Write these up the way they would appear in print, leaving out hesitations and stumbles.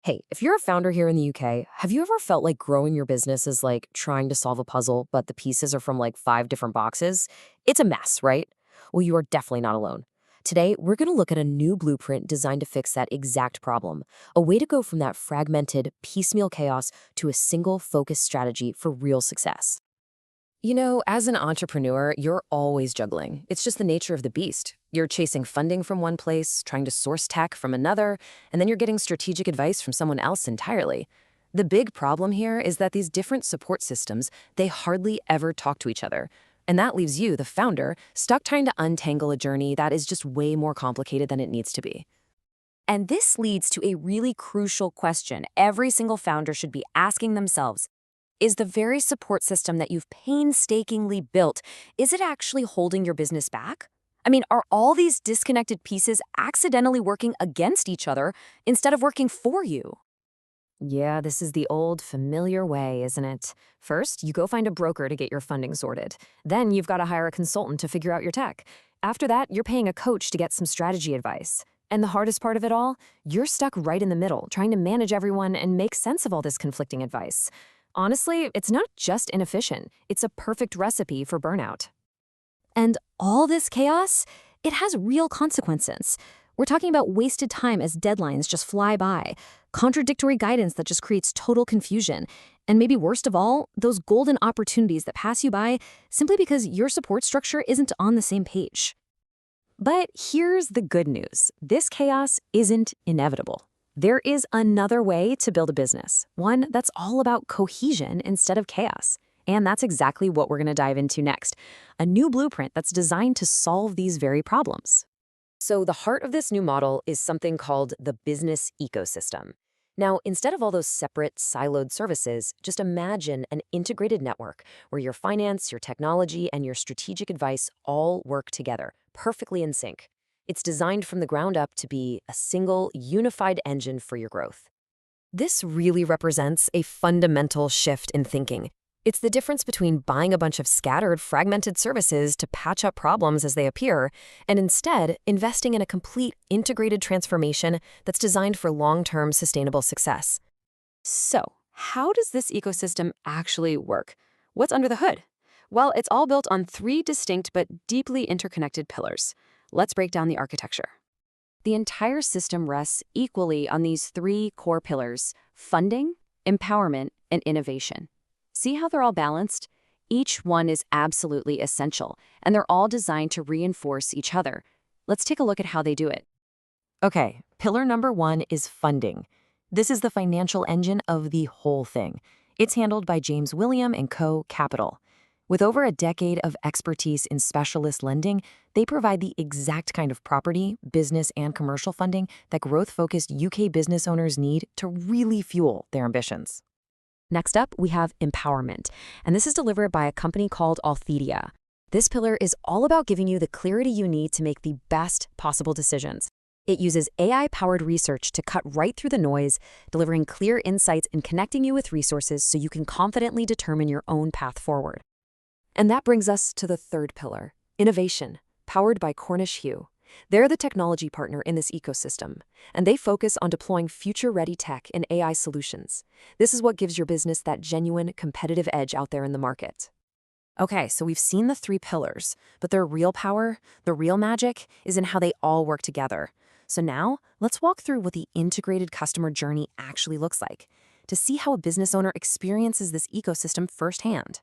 Hey, if you're a founder here in the UK, have you ever felt like growing your business is like trying to solve a puzzle, but the pieces are from like five different boxes? It's a mess, right? Well, you are definitely not alone. Today, we're going to look at a new blueprint designed to fix that exact problem, a way to go from that fragmented, piecemeal chaos to a single focused strategy for real success. As an entrepreneur, you're always juggling. It's just the nature of the beast. You're chasing funding from one place, trying to source tech from another, and then you're getting strategic advice from someone else entirely. The big problem here is that these different support systems, they hardly ever talk to each other. And that leaves you, the founder, stuck trying to untangle a journey that is just way more complicated than it needs to be. And this leads to a really crucial question every single founder should be asking themselves. Is the very support system that you've painstakingly built, is it actually holding your business back? I mean, are all these disconnected pieces accidentally working against each other instead of working for you? Yeah, this is the old familiar way, isn't it? First, you go find a broker to get your funding sorted. Then you've got to hire a consultant to figure out your tech. After that, you're paying a coach to get some strategy advice. And the hardest part of it all, you're stuck right in the middle, trying to manage everyone and make sense of all this conflicting advice. Honestly, it's not just inefficient, it's a perfect recipe for burnout. And all this chaos, it has real consequences. We're talking about wasted time as deadlines just fly by, contradictory guidance that just creates total confusion, and maybe worst of all, those golden opportunities that pass you by simply because your support structure isn't on the same page. But here's the good news. This chaos isn't inevitable. There is another way to build a business, one that's all about cohesion instead of chaos. And that's exactly what we're going to dive into next, a new blueprint that's designed to solve these very problems. So the heart of this new model is something called the business ecosystem. Now, instead of all those separate, siloed services, just imagine an integrated network where your finance, your technology, and your strategic advice all work together, perfectly in sync. It's designed from the ground up to be a single, unified engine for your growth. This really represents a fundamental shift in thinking. It's the difference between buying a bunch of scattered, fragmented services to patch up problems as they appear, and instead investing in a complete, integrated transformation that's designed for long-term sustainable success. So, how does this ecosystem actually work? What's under the hood? Well, it's all built on three distinct but deeply interconnected pillars. Let's break down the architecture. The entire system rests equally on these three core pillars: funding, empowerment, and innovation. See how they're all balanced? Each one is absolutely essential, and they're all designed to reinforce each other. Let's take a look at how they do it. Okay, pillar number one is funding. This is the financial engine of the whole thing. It's handled by James William & Co. Capital. With over a decade of expertise in specialist lending, they provide the exact kind of property, business, and commercial funding that growth-focused UK business owners need to really fuel their ambitions. Next up, we have empowerment, and this is delivered by a company called Althedia. This pillar is all about giving you the clarity you need to make the best possible decisions. It uses AI-powered research to cut right through the noise, delivering clear insights and connecting you with resources so you can confidently determine your own path forward. And that brings us to the third pillar, innovation, powered by Cornish Hugh. They're the technology partner in this ecosystem, and they focus on deploying future-ready tech and AI solutions. This is what gives your business that genuine competitive edge out there in the market. Okay, so we've seen the three pillars, but their real power, the real magic, is in how they all work together. So now, let's walk through what the integrated customer journey actually looks like, to see how a business owner experiences this ecosystem firsthand.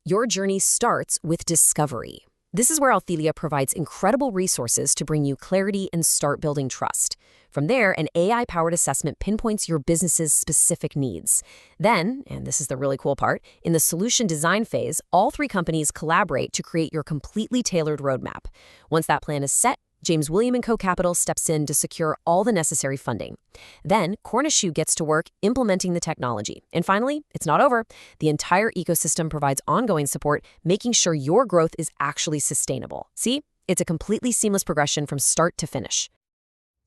Your journey starts with discovery. This is where Althelia provides incredible resources to bring you clarity and start building trust. From there, an AI-powered assessment pinpoints your business's specific needs. Then, and this is the really cool part, in the solution design phase, all three companies collaborate to create your completely tailored roadmap. Once that plan is set, James William & Co. Capital steps in to secure all the necessary funding. Then, Cornish Hugh gets to work implementing the technology. And finally, it's not over. The entire ecosystem provides ongoing support, making sure your growth is actually sustainable. See? It's a completely seamless progression from start to finish.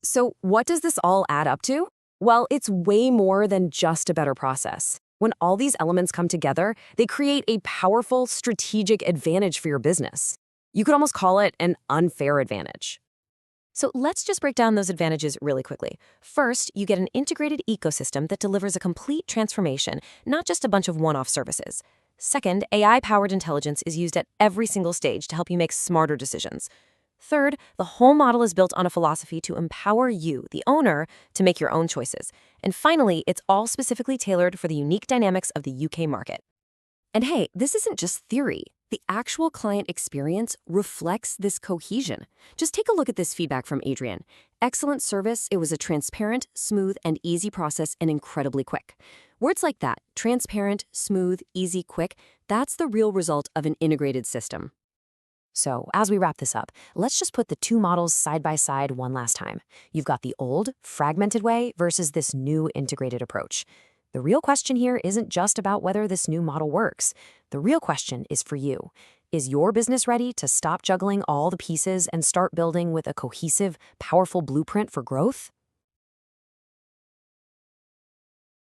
So, what does this all add up to? Well, it's way more than just a better process. When all these elements come together, they create a powerful strategic advantage for your business. You could almost call it an unfair advantage. So let's just break down those advantages really quickly. First, you get an integrated ecosystem that delivers a complete transformation, not just a bunch of one-off services. Second, AI-powered intelligence is used at every single stage to help you make smarter decisions. Third, the whole model is built on a philosophy to empower you, the owner, to make your own choices. And finally, it's all specifically tailored for the unique dynamics of the UK market. And hey, this isn't just theory. The actual client experience reflects this cohesion. Just take a look at this feedback from Adrian. Excellent service, it was a transparent, smooth, and easy process and incredibly quick. Words like that, transparent, smooth, easy, quick, that's the real result of an integrated system. So, as we wrap this up, let's just put the two models side by side one last time. You've got the old, fragmented way versus this new integrated approach. The real question here isn't just about whether this new model works. The real question is for you. Is your business ready to stop juggling all the pieces and start building with a cohesive, powerful blueprint for growth?